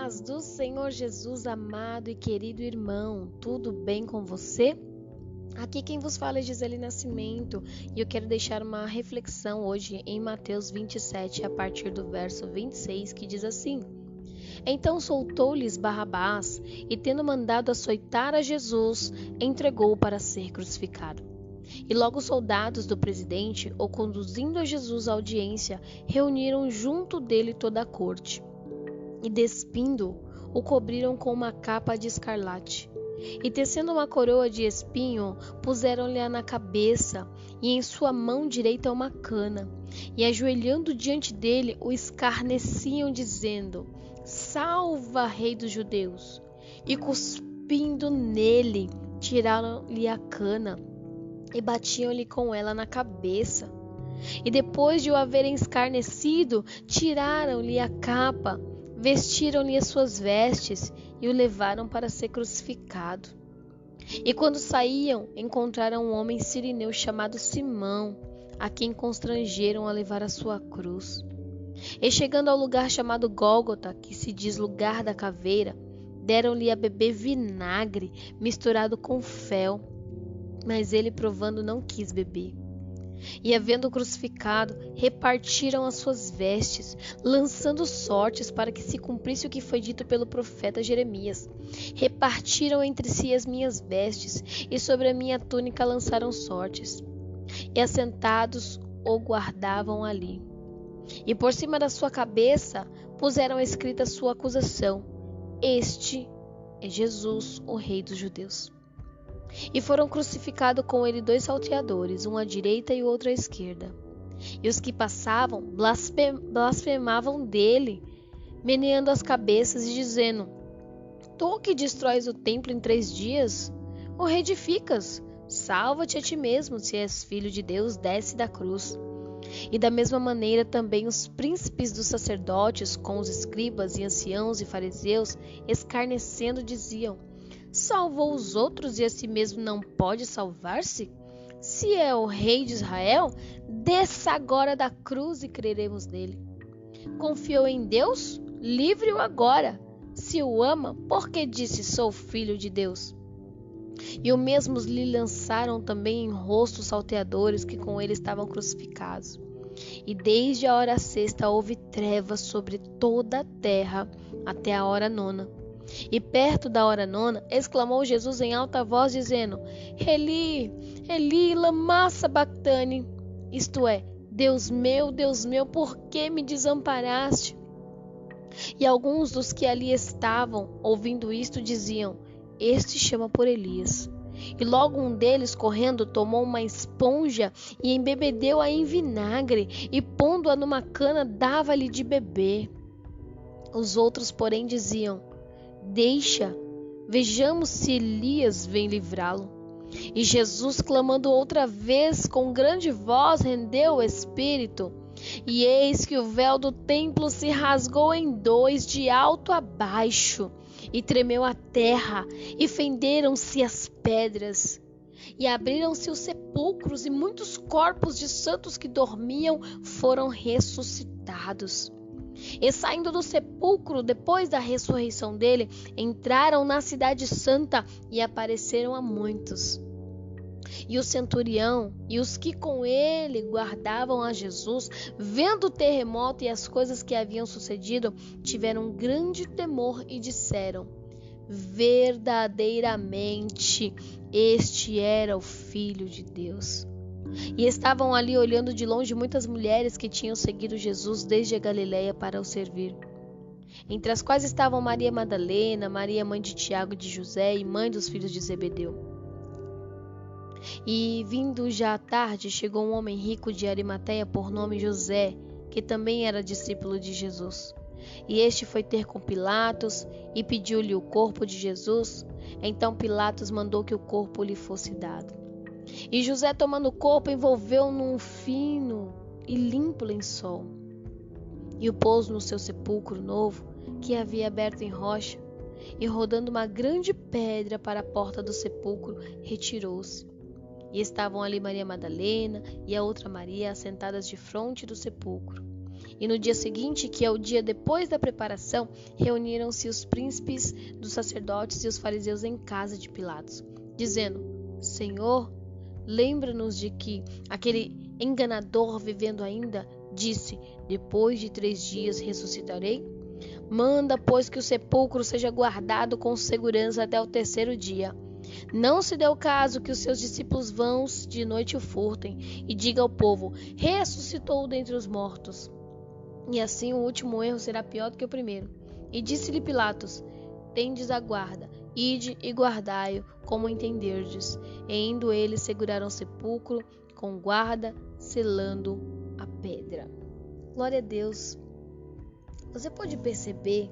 paz do Senhor Jesus, amado e querido irmão, tudo bem com você? Aqui quem vos fala é Gisele Nascimento e eu quero deixar uma reflexão hoje em Mateus 27, a partir do verso 26, que diz assim: Então soltou-lhes Barrabás e, tendo mandado açoitar a Jesus, entregou-o para ser crucificado. E logo os soldados do presidente, o conduzindo a Jesus à audiência, reuniram junto dele toda a corte. E despindo-o, o cobriram com uma capa de escarlate. E tecendo uma coroa de espinho, puseram-lhe na cabeça, e em sua mão direita uma cana. E ajoelhando diante dele, o escarneciam, dizendo: Salva, Rei dos Judeus! E cuspindo nele, tiraram-lhe a cana, e batiam-lhe com ela na cabeça. E depois de o haverem escarnecido, tiraram-lhe a capa, vestiram-lhe as suas vestes e o levaram para ser crucificado. E quando saíam, encontraram um homem sirineu chamado Simão, a quem constrangeram a levar a sua cruz. E chegando ao lugar chamado Gólgota, que se diz lugar da caveira, deram-lhe a beber vinagre misturado com fel, mas ele, provando, não quis beber. E, havendo crucificado, repartiram as suas vestes, lançando sortes para que se cumprisse o que foi dito pelo profeta Jeremias. Repartiram entre si as minhas vestes, e sobre a minha túnica lançaram sortes. E assentados o guardavam ali. E por cima da sua cabeça puseram escrita a sua acusação: Este é Jesus, o Rei dos Judeus. E foram crucificados com ele 2 salteadores, um à direita e o outro à esquerda. E os que passavam blasfemavam dele, meneando as cabeças e dizendo: Tu que destróis o templo em 3 dias, o reedificas, salva-te a ti mesmo, se és filho de Deus, desce da cruz. E da mesma maneira também os príncipes dos sacerdotes, com os escribas e anciãos e fariseus, escarnecendo, diziam: Salvou os outros e a si mesmo não pode salvar-se? Se é o rei de Israel, desça agora da cruz e creremos nele. Confiou em Deus? Livre-o agora. Se o ama, por que disse sou filho de Deus? E o mesmo lhe lançaram também em rosto os salteadores que com ele estavam crucificados. E desde a hora sexta houve trevas sobre toda a terra até a hora 9. E perto da hora 9, exclamou Jesus em alta voz, dizendo: Eli, Eli, lama sabactani, isto é, Deus meu, por que me desamparaste? E alguns dos que ali estavam, ouvindo isto, diziam: Este chama por Elias. E logo um deles, correndo, tomou uma esponja e embebedeu-a em vinagre, e pondo-a numa cana, dava-lhe de beber. Os outros, porém, diziam: Deixa, vejamos se Elias vem livrá-lo. E Jesus, clamando outra vez com grande voz, rendeu o espírito. E eis que o véu do templo se rasgou em 2, de alto a baixo, e tremeu a terra, e fenderam-se as pedras. E abriram-se os sepulcros, e muitos corpos de santos que dormiam foram ressuscitados. E saindo do sepulcro, depois da ressurreição dele, entraram na cidade santa e apareceram a muitos. E o centurião e os que com ele guardavam a Jesus, vendo o terremoto e as coisas que haviam sucedido, tiveram grande temor e disseram: Verdadeiramente, este era o Filho de Deus. E estavam ali olhando de longe muitas mulheres que tinham seguido Jesus desde a Galileia para o servir, entre as quais estavam Maria Madalena, Maria mãe de Tiago e de José e mãe dos filhos de Zebedeu. E vindo já à tarde, chegou um homem rico de Arimateia por nome José, que também era discípulo de Jesus. E este foi ter com Pilatos e pediu-lhe o corpo de Jesus. Então Pilatos mandou que o corpo lhe fosse dado. E José, tomando o corpo, envolveu-o num fino e limpo lençol, e o pôs no seu sepulcro novo, que havia aberto em rocha, e rodando uma grande pedra para a porta do sepulcro, retirou-se. E estavam ali Maria Madalena e a outra Maria assentadas defronte do sepulcro. E no dia seguinte, que é o dia depois da preparação, reuniram-se os príncipes dos sacerdotes e os fariseus em casa de Pilatos, dizendo: Senhor, lembra-nos de que aquele enganador, vivendo ainda, disse: depois de 3 dias ressuscitarei? Manda, pois, que o sepulcro seja guardado com segurança até o 3º dia. Não se dê o caso que os seus discípulos vão de noite o furtem, e diga ao povo: ressuscitou dentre os mortos. E assim o último erro será pior do que o primeiro. E disse-lhe Pilatos: tendes a guarda, ide e guardai-o, como entenderdes. E indo eles, seguraram o sepulcro com guarda, selando a pedra. Glória a Deus. Você pode perceber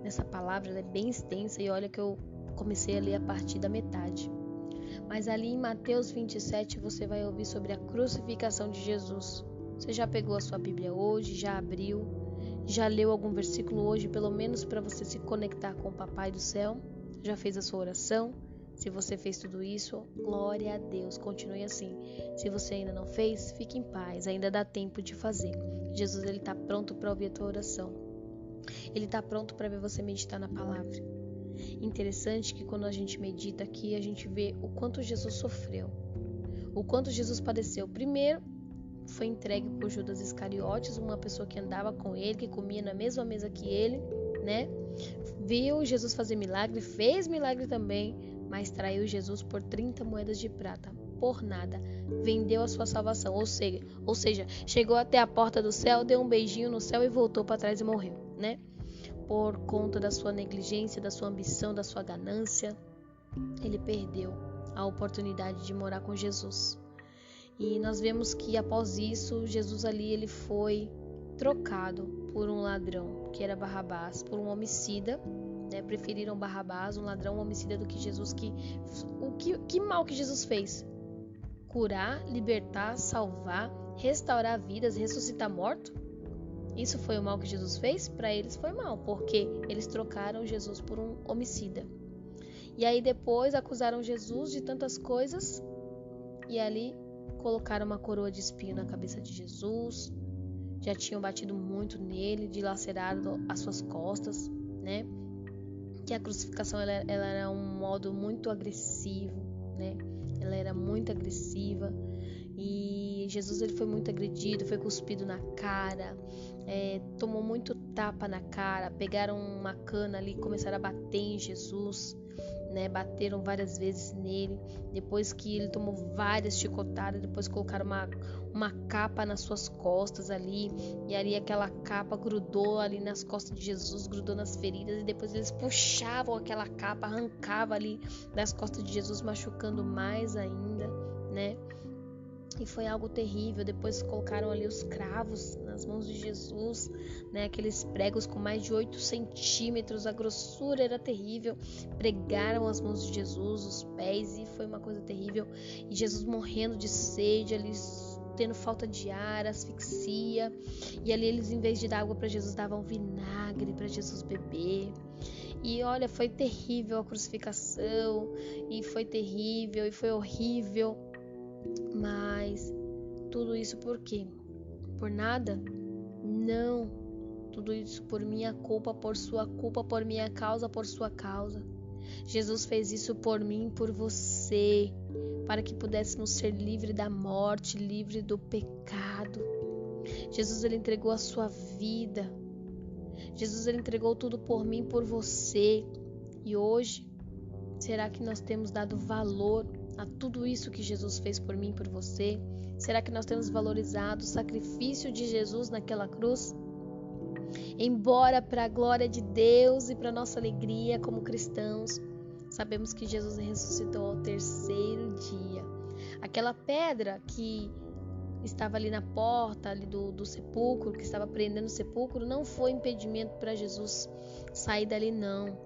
nessa palavra, ela é bem extensa, e olha que eu comecei a ler a partir da metade. Mas ali em Mateus 27 você vai ouvir sobre a crucificação de Jesus. Você já pegou a sua Bíblia hoje, já abriu, já leu algum versículo hoje, pelo menos para você se conectar com o Papai do Céu? Já fez a sua oração? Se você fez tudo isso, glória a Deus, continue assim. Se você ainda não fez, fique em paz, ainda dá tempo de fazer. Jesus, ele está pronto para ouvir a tua oração. Ele está pronto para ver você meditar na palavra. Interessante que quando a gente medita aqui, a gente vê o quanto Jesus sofreu, o quanto Jesus padeceu. Primeiro, foi entregue por Judas Iscariotes, uma pessoa que andava com ele, que comia na mesma mesa que ele, né? Viu Jesus fazer milagre, fez milagre também, mas traiu Jesus por 30 moedas de prata, por nada. Vendeu a sua salvação, ou seja, chegou até a porta do céu, deu um beijinho no céu e voltou para trás e morreu, né? Por conta da sua negligência, da sua ambição, da sua ganância, ele perdeu a oportunidade de morar com Jesus. E nós vemos que após isso, Jesus ali ele foi trocado por um ladrão, que era Barrabás, por um homicida, né? Preferiram Barrabás, um ladrão, um homicida, do que Jesus. Que mal que Jesus fez? Curar, libertar, salvar, restaurar vidas, ressuscitar morto? Isso foi o mal que Jesus fez? Para eles foi mal, porque eles trocaram Jesus por um homicida. E aí depois acusaram Jesus de tantas coisas, e ali colocaram uma coroa de espinho na cabeça de Jesus. Já tinham batido muito nele, dilacerado as suas costas, né? Que a crucificação ela era um modo muito agressivo, né? Ela era muito agressiva. E Jesus ele foi muito agredido, foi cuspido na cara, tomou muito tapa na cara, pegaram uma cana ali e começaram a bater em Jesus, né? Bateram várias vezes nele, depois que ele tomou várias chicotadas, depois colocaram uma capa nas suas costas ali, e ali aquela capa grudou ali nas costas de Jesus, grudou nas feridas, e depois eles puxavam aquela capa, arrancavam ali das costas de Jesus, machucando mais ainda, né? E foi algo terrível. Depois colocaram ali os cravos nas mãos de Jesus, né? Aqueles pregos com mais de 8 centímetros, a grossura era terrível. Pregaram as mãos de Jesus, os pés, e foi uma coisa terrível. E Jesus morrendo de sede, ali tendo falta de ar, asfixia. E ali eles, em vez de dar água para Jesus, davam vinagre para Jesus beber. E olha, foi terrível a crucificação, e foi terrível, e foi horrível. Mas tudo isso por quê? Por nada? Não. Tudo isso por minha culpa, por sua culpa, por minha causa, por sua causa. Jesus fez isso por mim e por você, para que pudéssemos ser livres da morte, livres do pecado. Jesus ele entregou a sua vida. Jesus ele entregou tudo por mim e por você. E hoje, será que nós temos dado valor a tudo isso que Jesus fez por mim e por você? Será que nós temos valorizado o sacrifício de Jesus naquela cruz? Embora para a glória de Deus e para nossa alegria como cristãos, sabemos que Jesus ressuscitou ao 3º dia. Aquela pedra que estava ali na porta ali do sepulcro, que estava prendendo o sepulcro, não foi impedimento para Jesus sair dali, não.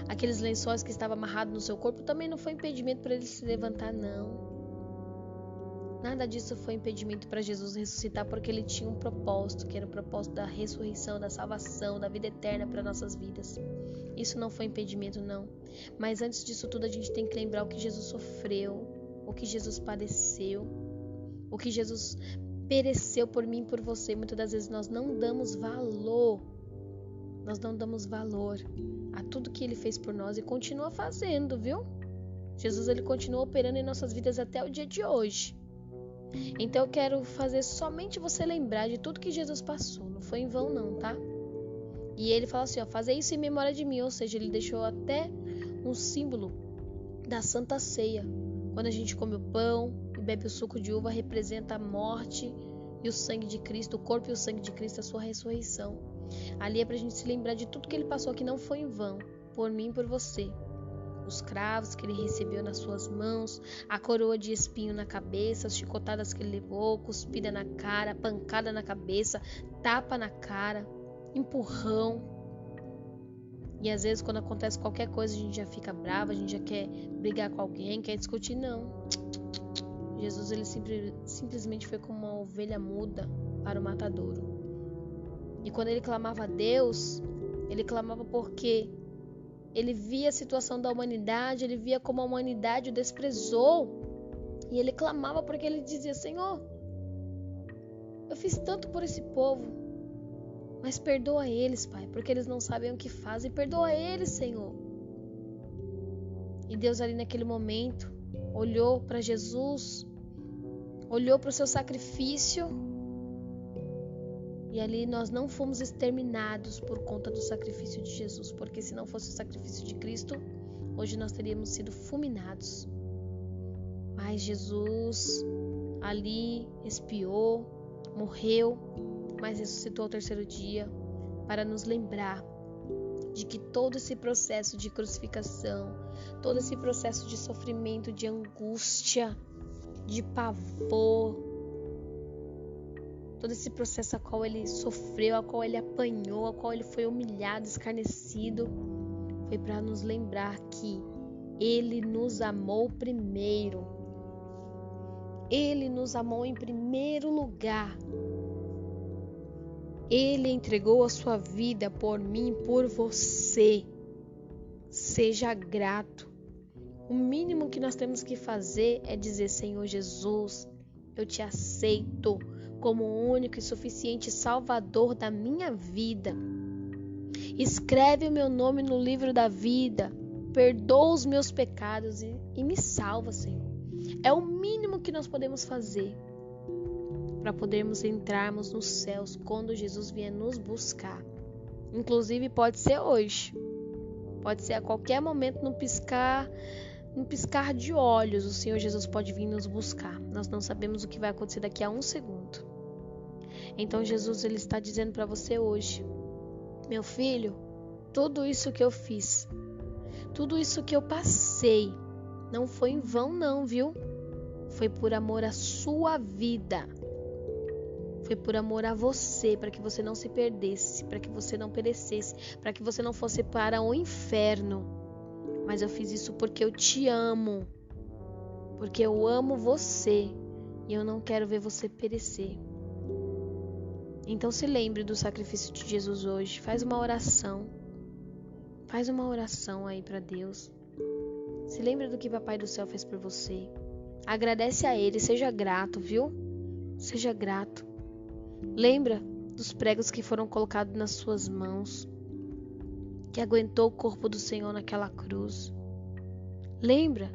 Aqueles lençóis que estavam amarrados no seu corpo também não foi impedimento para ele se levantar, não. Nada disso foi impedimento para Jesus ressuscitar, porque ele tinha um propósito, que era o propósito da ressurreição, da salvação, da vida eterna para nossas vidas. Isso não foi impedimento, não. Mas antes disso tudo, a gente tem que lembrar o que Jesus sofreu, o que Jesus padeceu, o que Jesus pereceu por mim e por você. Muitas das vezes nós não damos valor. Nós não damos valor a tudo que Ele fez por nós e continua fazendo, viu? Jesus, Ele continua operando em nossas vidas até o dia de hoje. Então eu quero fazer somente você lembrar de tudo que Jesus passou. Não foi em vão não, tá? E Ele fala assim, ó, fazer isso em memória de mim. Ou seja, Ele deixou até um símbolo da Santa Ceia. Quando a gente come o pão e bebe o suco de uva, representa a morte e o sangue de Cristo, o corpo e o sangue de Cristo, a sua ressurreição. Ali é pra gente se lembrar de tudo que Ele passou, que não foi em vão, por mim e por você. Os cravos que Ele recebeu nas suas mãos, a coroa de espinho na cabeça, as chicotadas que Ele levou, cuspida na cara, pancada na cabeça, tapa na cara, empurrão. E às vezes quando acontece qualquer coisa a gente já fica brava, a gente já quer brigar com alguém, quer discutir. Não. Jesus, Ele simplesmente foi como uma ovelha muda para o matadouro. E quando Ele clamava a Deus, Ele clamava porque Ele via a situação da humanidade, Ele via como a humanidade o desprezou. E Ele clamava porque Ele dizia, Senhor, eu fiz tanto por esse povo, mas perdoa eles, Pai, porque eles não sabem o que fazem. Perdoa eles, Senhor. E Deus ali naquele momento olhou para Jesus, olhou para o seu sacrifício. E ali nós não fomos exterminados por conta do sacrifício de Jesus, porque se não fosse o sacrifício de Cristo, hoje nós teríamos sido fulminados. Mas Jesus ali expiou, morreu, mas ressuscitou ao terceiro dia para nos lembrar de que todo esse processo de crucificação, todo esse processo de sofrimento, de angústia, de pavor, todo esse processo a qual Ele sofreu, a qual Ele apanhou, a qual Ele foi humilhado, escarnecido, foi para nos lembrar que Ele nos amou primeiro. Ele nos amou em primeiro lugar. Ele entregou a sua vida por mim, por você. Seja grato. O mínimo que nós temos que fazer é dizer, Senhor Jesus, eu te aceito como o único e suficiente Salvador da minha vida. Escreve o meu nome no livro da vida, perdoa os meus pecados e me salva, Senhor. É o mínimo que nós podemos fazer para podermos entrarmos nos céus quando Jesus vier nos buscar. Inclusive pode ser hoje, pode ser a qualquer momento, num piscar de olhos, o Senhor Jesus pode vir nos buscar. Nós não sabemos o que vai acontecer daqui a um segundo. Então Jesus, Ele está dizendo para você hoje, meu filho, tudo isso que eu fiz, tudo isso que eu passei, não foi em vão não, viu? Foi por amor à sua vida. Foi por amor a você, para que você não se perdesse, para que você não perecesse, para que você não fosse para o inferno. Mas eu fiz isso porque eu te amo, porque eu amo você e eu não quero ver você perecer. Então se lembre do sacrifício de Jesus hoje. Faz uma oração aí para Deus. Se lembre do que Papai do Céu fez por você. Agradece a Ele, seja grato, viu? Seja grato. Lembra dos pregos que foram colocados nas suas mãos, que aguentou o corpo do Senhor naquela cruz. Lembra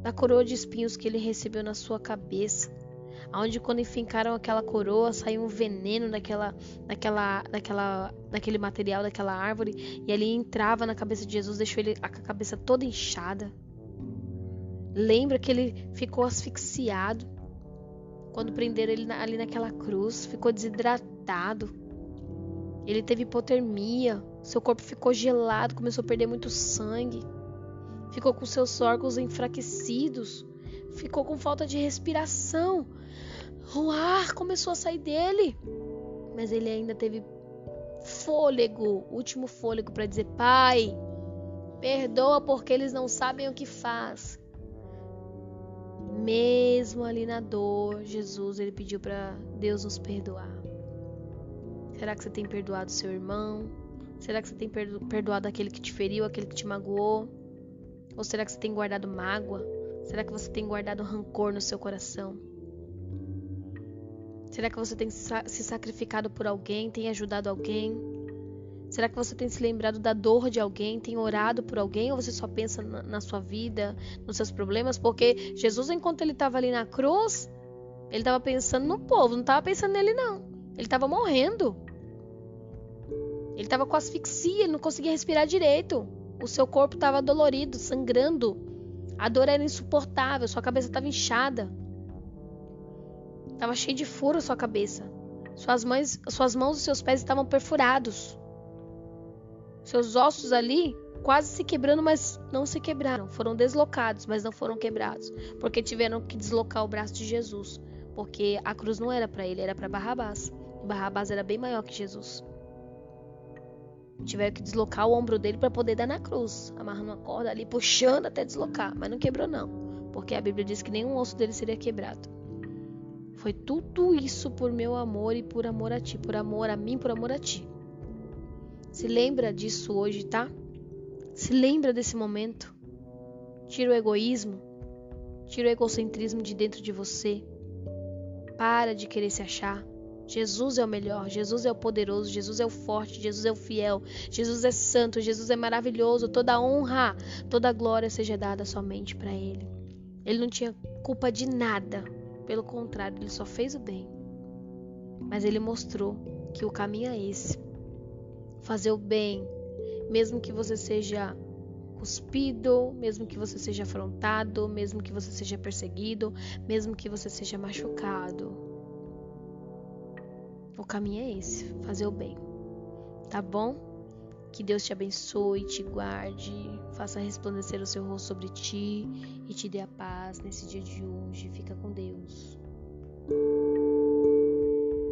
da coroa de espinhos que Ele recebeu na sua cabeça, onde quando enfincaram aquela coroa saiu um veneno daquele material, daquela árvore, e ali entrava na cabeça de Jesus, deixou ele com a cabeça toda inchada. Lembra que Ele ficou asfixiado quando prenderam Ele ali naquela cruz, ficou desidratado. Ele teve hipotermia, seu corpo ficou gelado, começou a perder muito sangue, ficou com seus órgãos enfraquecidos, ficou com falta de respiração. O ar começou a sair dele, mas ele ainda teve fôlego, último fôlego para dizer: Pai, perdoa porque eles não sabem o que faz. Mesmo ali na dor, Jesus, ele pediu para Deus nos perdoar. Será que você tem perdoado seu irmão? Será que você tem perdoado aquele que te feriu, aquele que te magoou? Ou será que você tem guardado mágoa? Será que você tem guardado rancor no seu coração? Será que você tem se sacrificado por alguém, tem ajudado alguém? Será que você tem se lembrado da dor de alguém, tem orado por alguém, ou você só pensa na sua vida, nos seus problemas? Porque Jesus, enquanto ele estava ali na cruz, ele estava pensando no povo, não estava pensando nele não. Ele estava morrendo. Ele estava com asfixia, ele não conseguia respirar direito. O seu corpo estava dolorido, sangrando. A dor era insuportável, sua cabeça estava inchada. Estava cheio de furo a sua cabeça. Suas mãos e seus pés estavam perfurados. Seus ossos ali quase se quebrando, mas não se quebraram. Foram deslocados, mas não foram quebrados. Porque tiveram que deslocar o braço de Jesus. Porque a cruz não era para ele, era para Barrabás. E Barrabás era bem maior que Jesus. Tiveram que deslocar o ombro dele para poder dar na cruz. Amarrando uma corda ali, puxando até deslocar. Mas não quebrou não. Porque a Bíblia diz que nenhum osso dele seria quebrado. Foi tudo isso por meu amor e por amor a ti. Por amor a mim, por amor a ti. Se lembra disso hoje, tá? Se lembra desse momento. Tira o egoísmo. Tira o egocentrismo de dentro de você. Para de querer se achar. Jesus é o melhor, Jesus é o poderoso, Jesus é o forte, Jesus é o fiel, Jesus é santo, Jesus é maravilhoso. Toda honra, toda glória seja dada somente para Ele. Ele não tinha culpa de nada, pelo contrário, Ele só fez o bem. Mas Ele mostrou que o caminho é esse. Fazer o bem, mesmo que você seja cuspido, mesmo que você seja afrontado, mesmo que você seja perseguido, mesmo que você seja machucado. O caminho é esse, fazer o bem, tá bom? Que Deus te abençoe, te guarde, faça resplandecer o seu rosto sobre ti e te dê a paz nesse dia de hoje. Fica com Deus.